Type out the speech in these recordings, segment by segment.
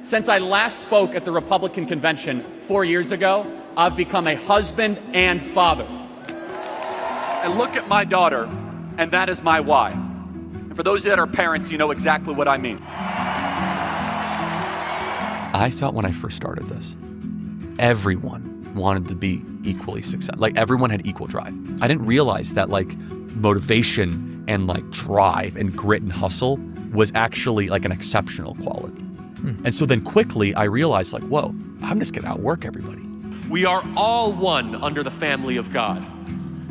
Since I last spoke at the Republican convention 4 years ago, I've become a husband and father. And look at my daughter, and that is my why. And for those that are parents, you know exactly what I mean. I thought when I first started this, everyone wanted to be equally successful. Like, everyone had equal drive. I didn't realize that, like, motivation and, like, drive and grit and hustle was actually, like, an exceptional quality. And so then quickly I realized, like, whoa, I'm just gonna outwork everybody. We are all one under the family of God.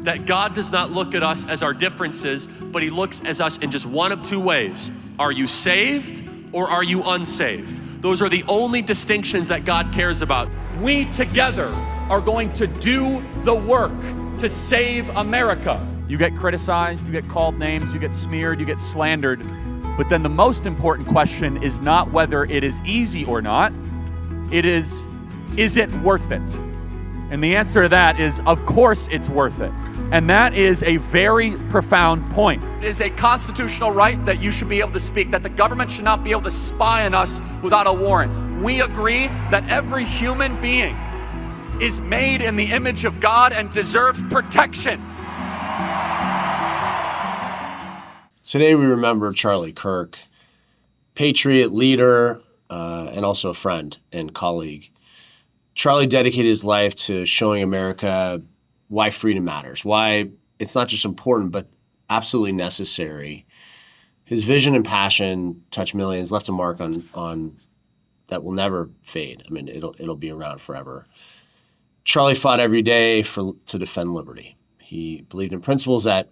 That God does not look at us as our differences, but he looks at us in just one of two ways. Are you saved or are you unsaved? Those are the only distinctions that God cares about. We together are going to do the work to save America. You get criticized, you get called names, you get smeared, you get slandered. But then the most important question is not whether it is easy or not. It is it worth it? And the answer to that is, of course it's worth it. And that is a very profound point. It is a constitutional right that you should be able to speak, that the government should not be able to spy on us without a warrant. We agree that every human being is made in the image of God and deserves protection. Today we remember Charlie Kirk, patriot, leader, and also a friend and colleague. Charlie dedicated his life to showing America why freedom matters, why it's not just important, but absolutely necessary. His vision and passion touched millions, left a mark on that will never fade. I mean, it'll be around forever. Charlie fought every day to defend liberty. He believed in principles that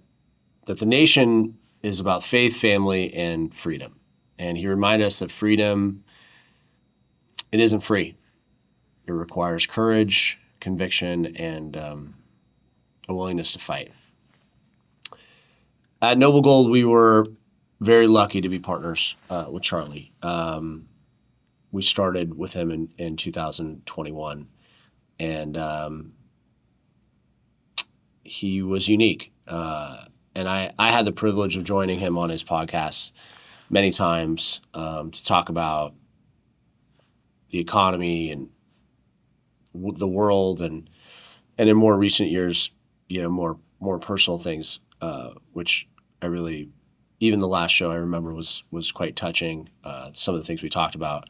the nation is about faith, family, and freedom. And he reminded us that freedom, it isn't free. It requires courage, conviction, and a willingness to fight. At Noble Gold, we were very lucky to be partners with Charlie. We started with him in 2021, and he was unique. And I had the privilege of joining him on his podcast many times to talk about the economy and the world, and in more recent years, more personal things, which I really, even the last show I remember was quite touching. Some of the things we talked about,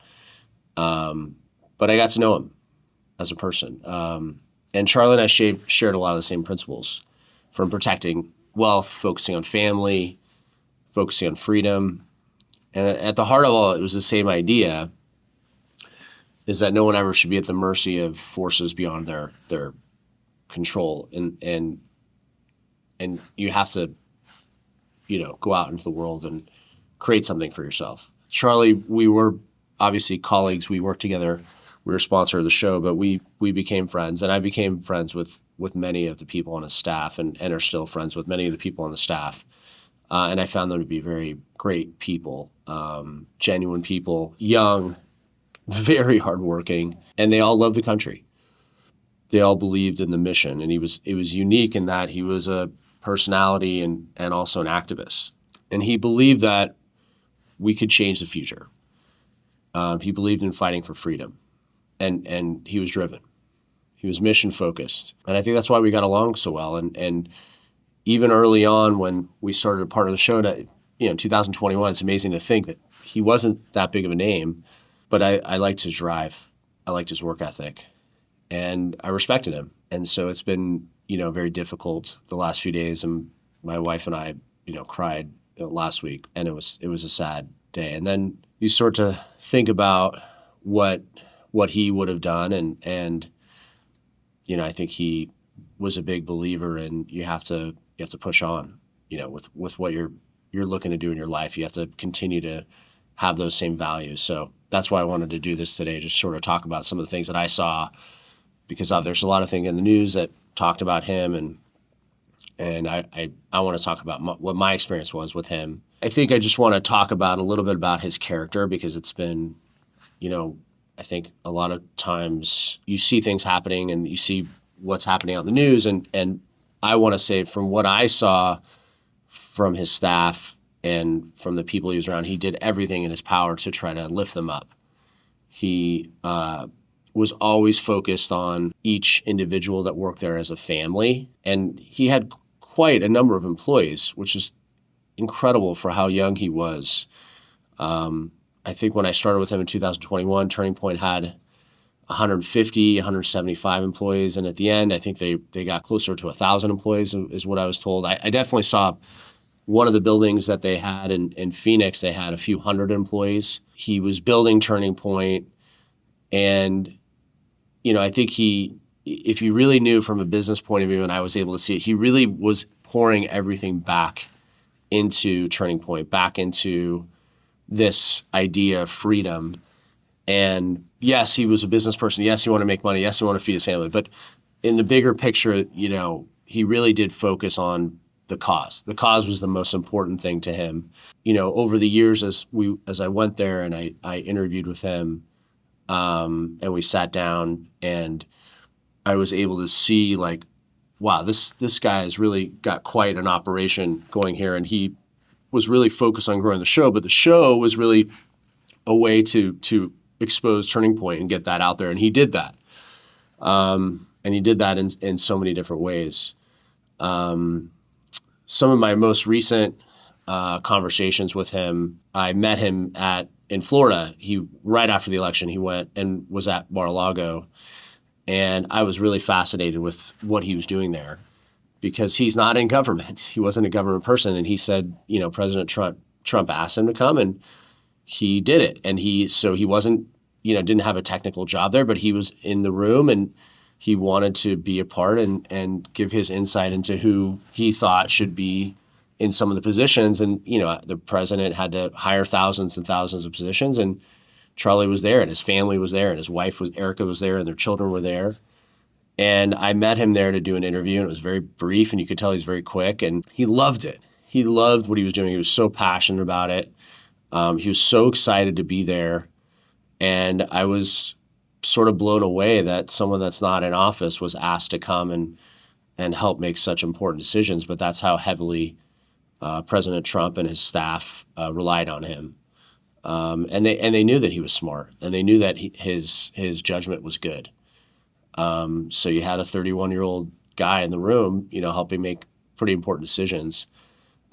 but I got to know him as a person, and Charlie and I shared a lot of the same principles, from protecting wealth, focusing on family, focusing on freedom. And at the heart of all, it was the same idea, is that no one ever should be at the mercy of forces beyond their control. And you have to, go out into the world and create something for yourself. Charlie, we were obviously colleagues. We worked together. We were a sponsor of the show, but we became friends, and I became friends with many of the people on his staff, and are still friends with many of the people on the staff. And I found them to be very great people, genuine people, young, very hardworking, and they all loved the country. They all believed in the mission, and it was unique in that he was a personality and also an activist. And he believed that we could change the future. He believed in fighting for freedom, and he was driven. He was mission focused, and I think that's why we got along so well. And even early on, when we started a part of the show, in 2021, it's amazing to think that he wasn't that big of a name, but I liked his drive, I liked his work ethic, and I respected him. And so it's been very difficult the last few days, and my wife and I cried last week, and it was a sad day. And then you start to think about what he would have done, and I think he was a big believer in you have to push on, with what you're looking to do in your life. You have to continue to have those same values. So that's why I wanted to do this today, just sort of talk about some of the things that I saw, because there's a lot of things in the news that talked about him, and I want to talk about what my experience was with him. I think I just want to talk about a little bit about his character, because it's been, I think a lot of times you see things happening and you see what's happening on the news, and I want to say, from what I saw from his staff and from the people he was around, he did everything in his power to try to lift them up. He was always focused on each individual that worked there as a family. And he had quite a number of employees, which is incredible for how young he was. I think when I started with him in 2021, Turning Point had 150, 175 employees. And at the end, I think they got closer to 1,000 employees is what I was told. I definitely saw one of the buildings that they had in Phoenix, they had a few hundred employees. He was building Turning Point, and I think if you really knew from a business point of view, and I was able to see it, he really was pouring everything back into Turning Point, back into this idea of freedom. And yes, he was a business person. Yes, he wanted to make money. Yes, he wanted to feed his family. But in the bigger picture, he really did focus on the cause. The cause was the most important thing to him. Over the years, as I went there and I interviewed with him, and we sat down, and I was able to see, like, wow, this guy has really got quite an operation going here. And he was really focused on growing the show, but the show was really a way to expose Turning Point and get that out there. And he did that. And he did that in so many different ways. Some of my most recent conversations with him, I met him in Florida. Right after the election, he went and was at Mar-a-Lago. And I was really fascinated with what he was doing there, because he's not in government. He wasn't a government person. And he said, President Trump asked him to come, and he did it. And he wasn't, didn't have a technical job there, but he was in the room, and he wanted to be a part and give his insight into who he thought should be in some of the positions. And, the president had to hire thousands and thousands of positions, and Charlie was there, and his family was there, and his wife Erica was there, and their children were there. And I met him there to do an interview, and it was very brief, and you could tell he's very quick, and he loved it. He loved what he was doing. He was so passionate about it. He was so excited to be there. And I was sort of blown away that someone that's not in office was asked to come and help make such important decisions. But that's how heavily President Trump and his staff relied on him. And they knew that he was smart, and they knew that his judgment was good. So you had a 31-year-old guy in the room, helping make pretty important decisions.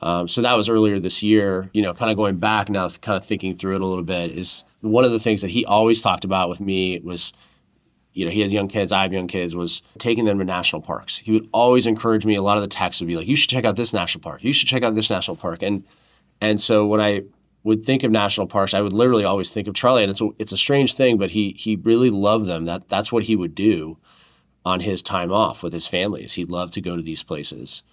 So that was earlier this year. Kind of going back now, kind of thinking through it a little bit, is one of the things that he always talked about with me was, he has young kids, I have young kids, was taking them to national parks. He would always encourage me. A lot of the texts would be like, you should check out this national park. You should check out this national park. And so when I would think of national parks, I would literally always think of Charlie. And it's a strange thing, but he really loved them. That's what he would do on his time off with his family, is he loved to go to these places.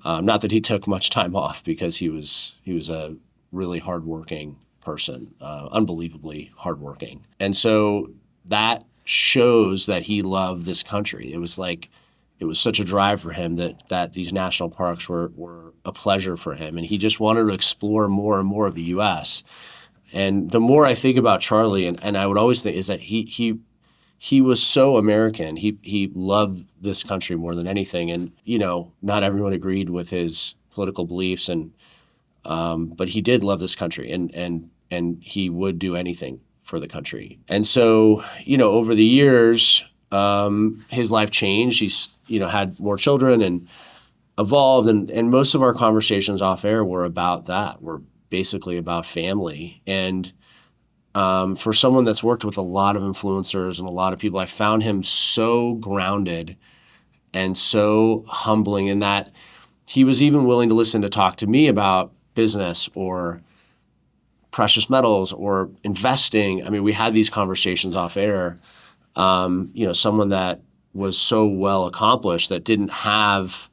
Not that he took much time off, because he was a really hardworking person, unbelievably hardworking. And so that shows that he loved this country. It was such a drive for him that these national parks were a pleasure for him. And he just wanted to explore more and more of the U.S. And the more I think about Charlie, and I would always think, is that he was so American. He loved this country more than anything. And, not everyone agreed with his political beliefs, but he did love this country, and he would do anything for the country. And so, over the years, his life changed. He's, had more children and evolved. And most of our conversations off air were about that. Were basically about family. And for someone that's worked with a lot of influencers and a lot of people, I found him so grounded and so humbling, in that he was even willing to talk to me about business or precious metals or investing. I mean, we had these conversations off air. Someone that was so well accomplished that didn't have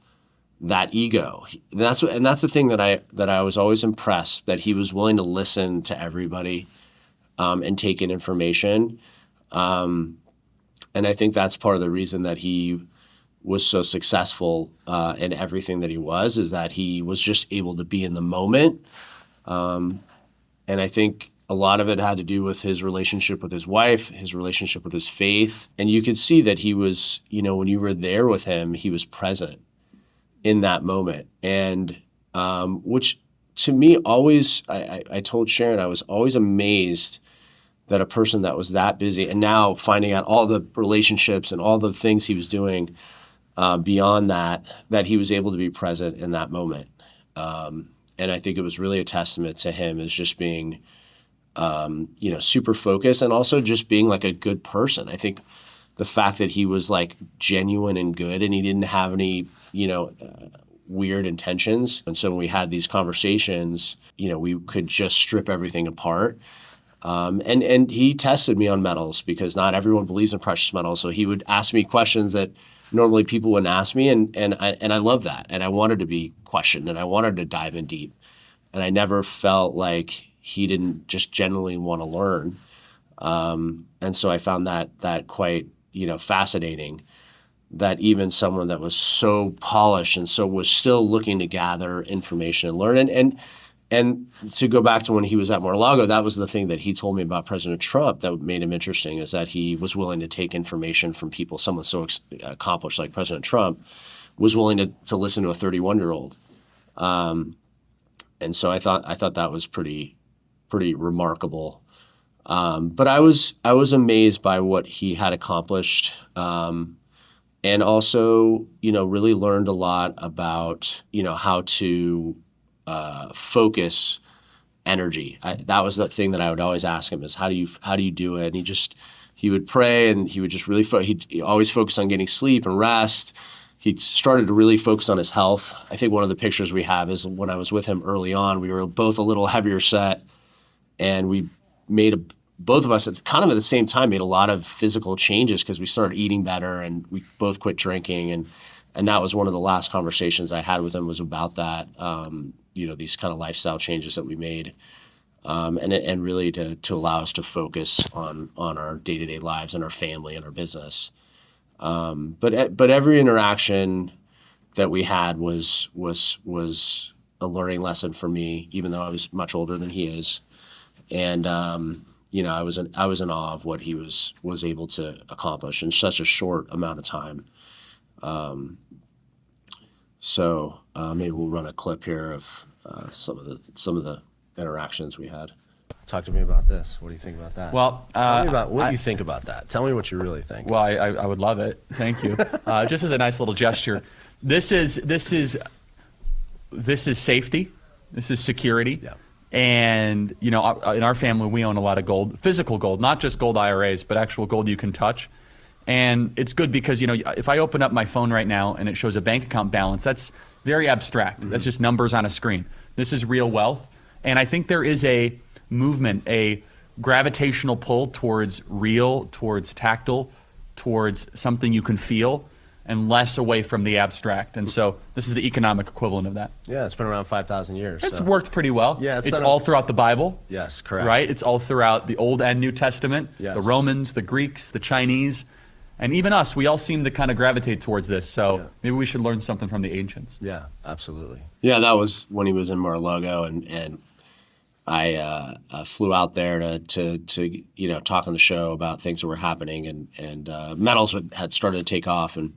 that ego. And that's the thing that I was always impressed, that he was willing to listen to everybody. And take in information. And I think that's part of the reason that he was so successful in everything that he was, is that he was just able to be in the moment. And I think a lot of it had to do with his relationship with his wife, his relationship with his faith. And you could see that he was, when you were there with him, he was present in that moment. And which to me always, I told Sharon, I was always amazed that a person that was that busy, and now finding out all the relationships and all the things he was doing beyond that he was able to be present in that moment. And I think it was really a testament to him as just being, super focused, and also just being like a good person. I think the fact that he was like genuine and good, and he didn't have any, weird intentions. And so when we had these conversations, we could just strip everything apart. And he tested me on metals, because not everyone believes in precious metals. So he would ask me questions that normally people wouldn't ask me, and I love that. And I wanted to be questioned, and I wanted to dive in deep. And I never felt like he didn't just genuinely want to learn. And so I found that quite, fascinating, that even someone that was so polished and so was still looking to gather information and learn. And to go back to when he was at Mar-a-Lago, that was the thing that he told me about President Trump that made him interesting, is that he was willing to take information from people. Someone so accomplished like President Trump was willing to listen to a 31-year-old. And so I thought that was pretty remarkable. But I was amazed by what he had accomplished, and also, really learned a lot about, how to focus energy. That was the thing that I would always ask him, is how do you do it? And he would pray, and he would just really he'd always focus on getting sleep and rest. He started to really focus on his health. I think one of the pictures we have is when I was with him early on. We were both a little heavier set, and we both of us at the same time made a lot of physical changes, because we started eating better, and we both quit drinking, and that was one of the last conversations I had with him, was about that. These kind of lifestyle changes that we made, and really to allow us to focus on our day-to-day lives and our family and our business. But every interaction that we had was a learning lesson for me, even though I was much older than he is. And I was in awe of what he was able to accomplish in such a short amount of time. So maybe we'll run a clip here of some of the interactions we had. Talk to me about this. What do you think about that? Well, tell me about what you think about that. Tell me what you really think. Well, I would love it. Thank you. Just as a nice little gesture. This is safety. This is security. Yeah. And in our family, we own a lot of gold, physical gold, not just gold IRAs, but actual gold you can touch. And it's good because if I open up my phone right now and it shows a bank account balance, that's very abstract. Mm-hmm. That's just numbers on a screen. This is real wealth. And I think there is a movement, a gravitational pull towards real, towards tactile, towards something you can feel, and less away from the abstract. And so this is the economic equivalent of that. Yeah, it's been around 5,000 years. It's worked pretty well. Yeah, it's all throughout the Bible. Yes, correct. Right? It's all throughout the Old and New Testament, yes. The Romans, the Greeks, the Chinese, and even us. We all seem to kind of gravitate towards this. So maybe we should learn something from the ancients. Yeah, absolutely. Yeah, that was when he was in Mar-a-Lago, and I flew out there to talk on the show about things that were happening, and metals had started to take off, and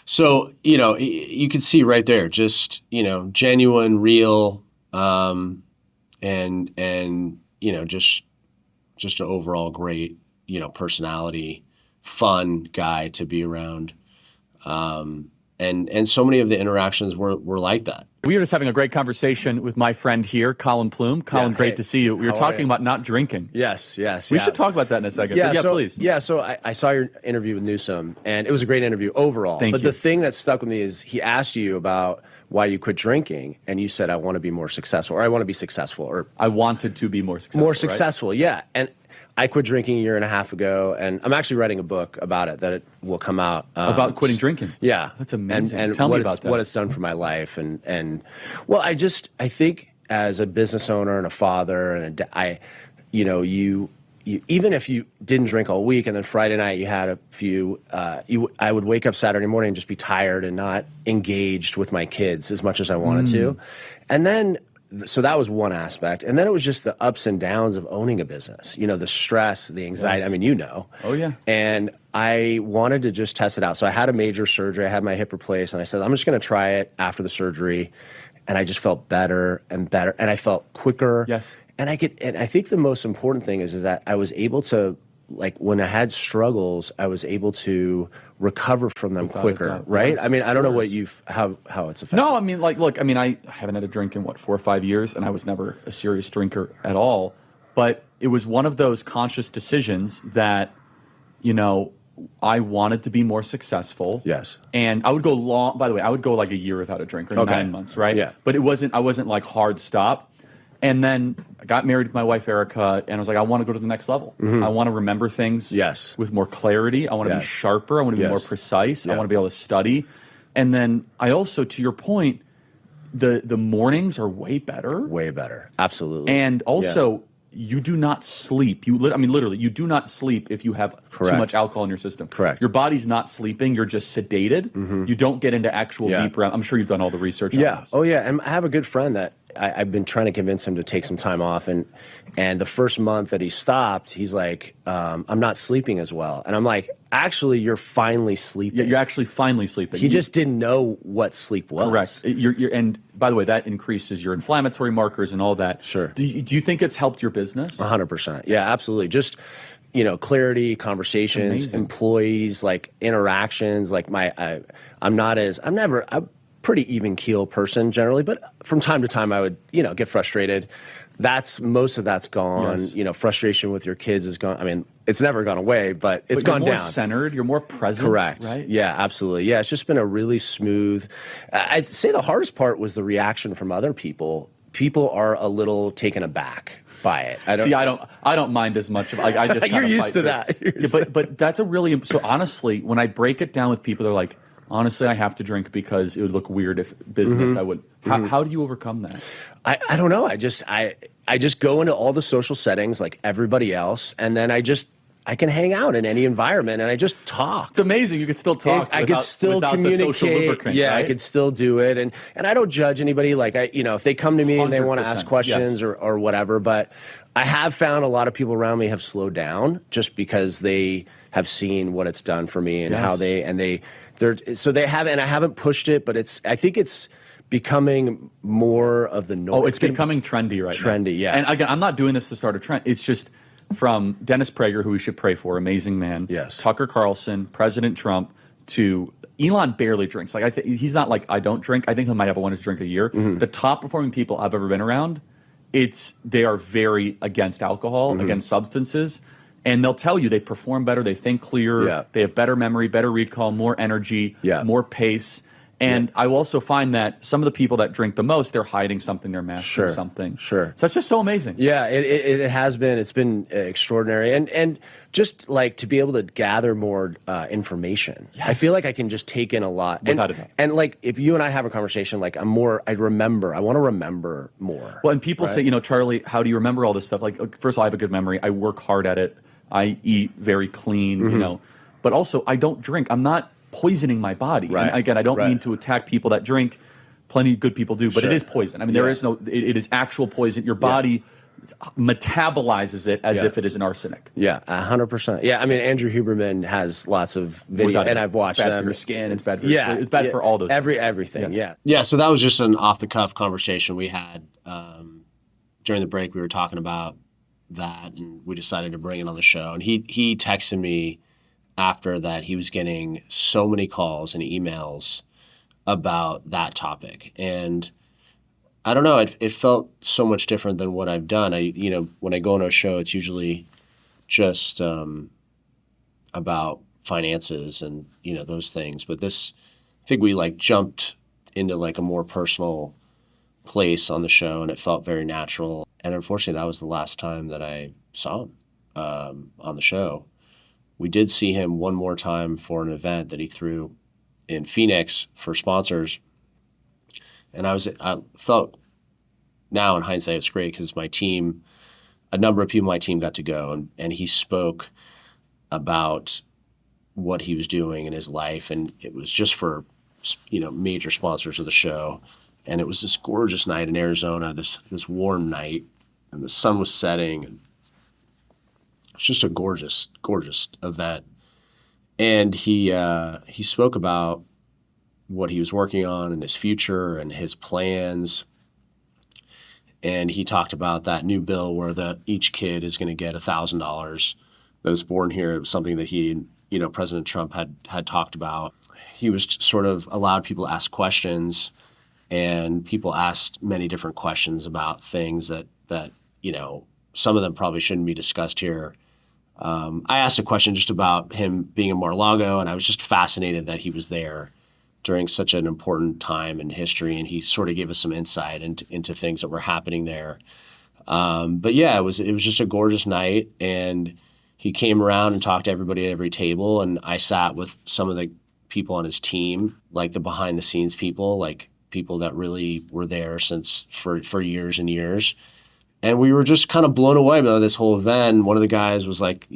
so you could see right there, just genuine, real, and just an overall great personality, fun guy to be around, and so many of the interactions were like that. We were just having a great conversation with my friend here, Colin Plume. Colin, great to see you. We were talking about not drinking. Yes. We should talk about that in a second. Yeah, please. Yeah, so I saw your interview with Newsom, and it was a great interview overall. Thank you. The thing that stuck with me is he asked you about why you quit drinking, and you said, I want to be more successful, or I want to be successful, or I wanted to be more successful. More successful, right? Yeah. And I quit drinking a year and a half ago, and I'm actually writing a book about it that will come out. About quitting drinking? Yeah. That's amazing. And Tell me about that. What it's done for my life. And well, I think as a business owner and a father, and you even if you didn't drink all week and then Friday night you had a few, I would wake up Saturday morning and just be tired and not engaged with my kids as much as I wanted to. And then so that was one aspect. And then it was just the ups and downs of owning a business, the stress, the anxiety. Yes. I mean, Oh, yeah. And I wanted to just test it out. So I had a major surgery. I had my hip replaced. And I said, I'm just going to try it after the surgery. And I just felt better and better. And I felt quicker. Yes. and I think the most important thing is that I was able to, like, when I had struggles, I was able to recover from them quicker, right? Yes, I mean, I don't know what course. how it's affected. No, I mean, like, look, I mean, I haven't had a drink in 4 or 5 years, and I was never a serious drinker at all. But it was one of those conscious decisions that, I wanted to be more successful. Yes. And I would go long. By the way, I would go like a year without a drink, or 9 months, right? Yeah. But I wasn't like hard stop. And then I got married to my wife, Erica, and I was like, I want to go to the next level. I want to remember things Yes. with more clarity. I want to be Yes. sharper. I want to be Yes. more precise. I Yeah. want to be able to study. And then I also, to your point, the mornings are way better. Way better, absolutely. And also, you do not sleep. Literally, you do not sleep if you have Correct. too much alcohol in your system. Correct. Your body's not sleeping. You're just sedated. You don't get into actual Yeah. deep REM. I'm sure you've done all the research on Yeah. this. Oh, yeah. And I have a good friend that I've been trying to convince him to take some time off. And the first month that he stopped, he's like, I'm not sleeping as well. And I'm like, actually, you're finally sleeping. You're actually finally sleeping. He just didn't know what sleep was. Correct. And by the way, that increases your inflammatory markers and all that. Sure. Do you think it's helped your business? 100%. Yeah, absolutely. Just, clarity, conversations, Amazing. employees, like interactions. Like I'm a pretty even keel person generally, but from time to time I would, get frustrated. Most of that's gone. Yes. Frustration with your kids is gone. I mean, it's never gone away, but it's But gone you're more down. centered. You're more present. Correct. Right? Yeah, absolutely. Yeah, it's just been a really smooth. I'd say the hardest part was the reaction from other people. People are a little taken aback by it. I don't mind as much. I just You're kinda used fight to through that. it. You're Yeah, used but that's a really so honestly, when I break it down with people, they're like, honestly, I have to drink because it would look weird if business. I would. How do you overcome that? I don't know. I just go into all the social settings like everybody else, and then I can hang out in any environment, and I just talk. It's amazing. You could still talk. I could still without communicate. The social lubricant, yeah, right? I could still do it, and I don't judge anybody. Like if they come to me and they want to 100%, ask questions yes. or whatever, but I have found a lot of people around me have slowed down just because they have seen what it's done for me and how they haven't. I haven't pushed it, but I think it's becoming more of the norm. Oh, it's becoming trendy right now. Trendy, yeah. And again, I'm not doing this to start a trend. It's just from Dennis Prager, who we should pray for, amazing man. Yes. Tucker Carlson, President Trump, to Elon barely drinks. Like he's not like I don't drink. I think he might have one drink a year. The top performing people I've ever been around, they are very against alcohol, against substances. And they'll tell you they perform better, they think clearer, they have better memory, better recall, more energy, more pace. And I will also find that some of the people that drink the most, they're hiding something, they're masking something. Sure. So it's just so amazing. Yeah, it has been. It's been extraordinary. And just like to be able to gather more information. I feel like I can just take in a lot. Without a doubt. And like if you and I have a conversation, like I want to remember more. Well, and people say, Charlie, how do you remember all this stuff? Like, first of all, I have a good memory. I work hard at it. I eat very clean, But also, I don't drink. I'm not poisoning my body. Right. And again, I don't mean to attack people that drink. Plenty of good people do, but it is poison. I mean, there is it is actual poison. Your body metabolizes it as if it is an arsenic. Yeah, 100%. Yeah, I mean, Andrew Huberman has lots of video, and I've watched It's bad them. for your skin. It's bad for your sleep. It's bad for all those things. Everything. Yes. Yeah, so that was just an off-the-cuff conversation we had during the break. We were talking about that, and we decided to bring it on the show. And he texted me after that. He was getting so many calls and emails about that topic, and I don't know. It felt so much different than what I've done. When I go on a show, it's usually just about finances and those things. But this, I think we jumped into a more personal place on the show, and it felt very natural. And unfortunately, that was the last time that I saw him on the show. We did see him one more time for an event that he threw in Phoenix for sponsors. And I felt now in hindsight it's great because a number of people on my team got to go, and he spoke about what he was doing in his life, and it was just for major sponsors of the show. And it was this gorgeous night in Arizona, this warm night, and the sun was setting, and it's just a gorgeous, gorgeous event. And he spoke about what he was working on and his future and his plans. And he talked about that new bill where each kid is going to get $1,000 that is born here. It was something that President Trump had talked about. He was sort of allowed people to ask questions, and people asked many different questions about things that some of them probably shouldn't be discussed here. I asked a question just about him being in Mar-a-Lago, and I was just fascinated that he was there during such an important time in history, and he sort of gave us some insight into things that were happening there. But yeah, it was just a gorgeous night, and he came around and talked to everybody at every table, and I sat with some of the people on his team, like the behind the scenes people, like people that really were there for years and years. And we were just kind of blown away by this whole event. One of the guys was like,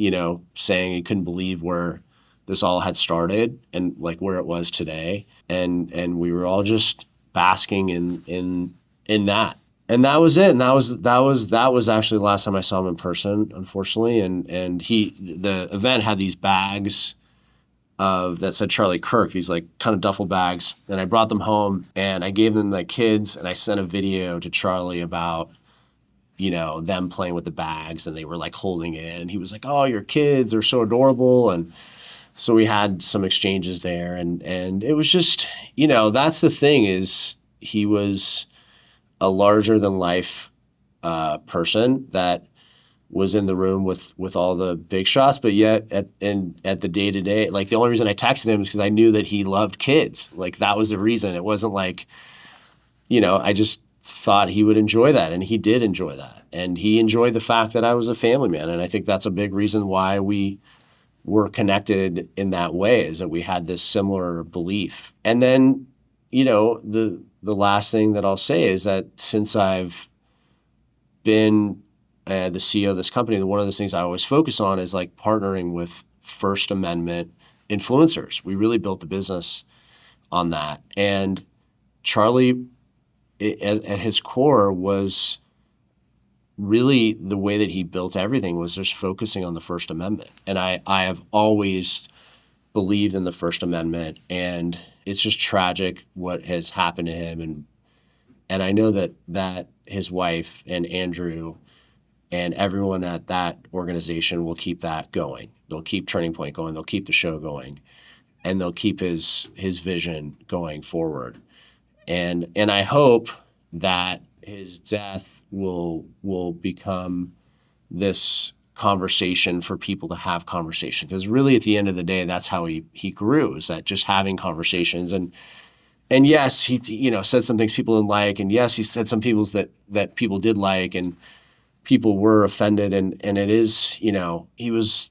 saying he couldn't believe where this all had started and like where it was today. And we were all just basking in that. And that was it. And that was actually the last time I saw him in person, unfortunately. And the event had these bags that said Charlie Kirk, these like kind of duffel bags. And I brought them home and I gave them to my kids, and I sent a video to Charlie about them playing with the bags, and they were like holding it. And he was like, "Oh, your kids are so adorable." And so we had some exchanges there, and it was just, that's the thing, is he was a larger than life person that was in the room with all the big shots, but yet at the day to day, like the only reason I texted him is because I knew that he loved kids. Like that was the reason. It wasn't like, I just thought he would enjoy that, and he did enjoy that, and he enjoyed the fact that I was a family man, and I think that's a big reason why we were connected in that way, is that we had this similar belief. And then, the last thing that I'll say is that since I've been the CEO of this company, one of the things I always focus on is like partnering with First Amendment influencers. We really built the business on that. And Charlie, at his core, was really the way that he built everything was just focusing on the First Amendment. And I have always believed in the First Amendment, and it's just tragic what has happened to him. And I know that his wife and Andrew and everyone at that organization will keep that going. They'll keep Turning Point going. They'll keep the show going, and they'll keep his vision going forward. And I hope that his death will become this conversation for people to have conversation, because really at the end of the day, that's how he grew, is that just having conversations. And yes, he said some things people didn't like, and yes, he said some people's that people did like, and people were offended, and it is, he was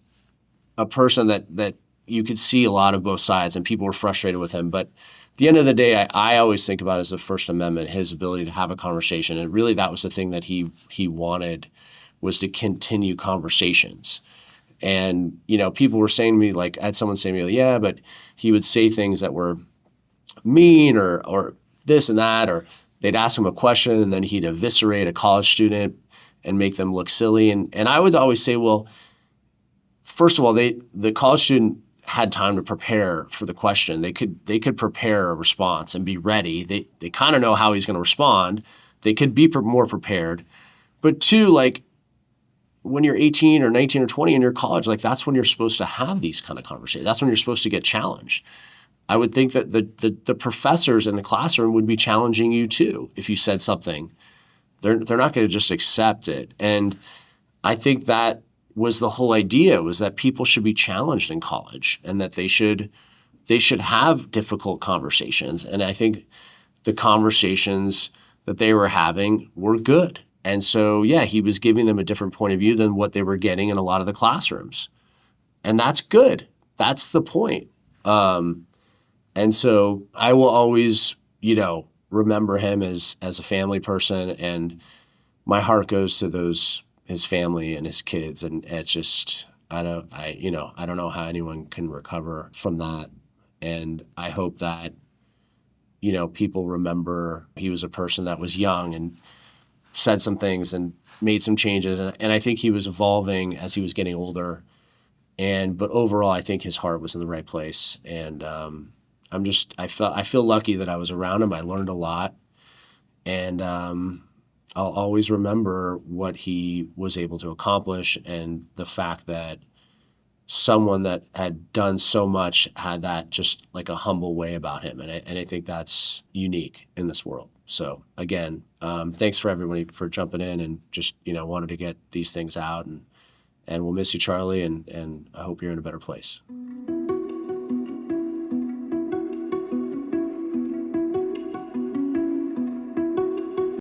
a person that you could see a lot of both sides, and people were frustrated with him. But at the end of the day, I always think about it as the First Amendment, his ability to have a conversation. And really that was the thing that he wanted, was to continue conversations. And, people were saying to me, like, I had someone say to me, yeah, but he would say things that were mean or this and that, or they'd ask him a question and then he'd eviscerate a college student and make them look silly. And I would always say, well, first of all, the college student had time to prepare for the question. They could prepare a response and be ready. They kind of know how he's going to respond. They could be more prepared. But two, like when you're 18 or 19 or 20 in your college, like that's when you're supposed to have these kind of conversations. That's when you're supposed to get challenged. I would think that the professors in the classroom would be challenging you too if you said something. They're not going to just accept it. And I think that was the whole idea, was that people should be challenged in college, and that they should have difficult conversations. And I think the conversations that they were having were good. And so, yeah, he was giving them a different point of view than what they were getting in a lot of the classrooms. And that's good. That's the point. And so I will always, remember him as a family person, and my heart goes to his family and his kids. And it's just, I don't know how anyone can recover from that. And I hope that, people remember he was a person that was young and said some things and made some changes. And I think he was evolving as he was getting older. But overall, I think his heart was in the right place. And I feel lucky that I was around him. I learned a lot. And I'll always remember what he was able to accomplish, and the fact that someone that had done so much had that just like a humble way about him. And I think that's unique in this world. So again, thanks for everybody for jumping in and just, wanted to get these things out, and we'll miss you, Charlie. And I hope you're in a better place.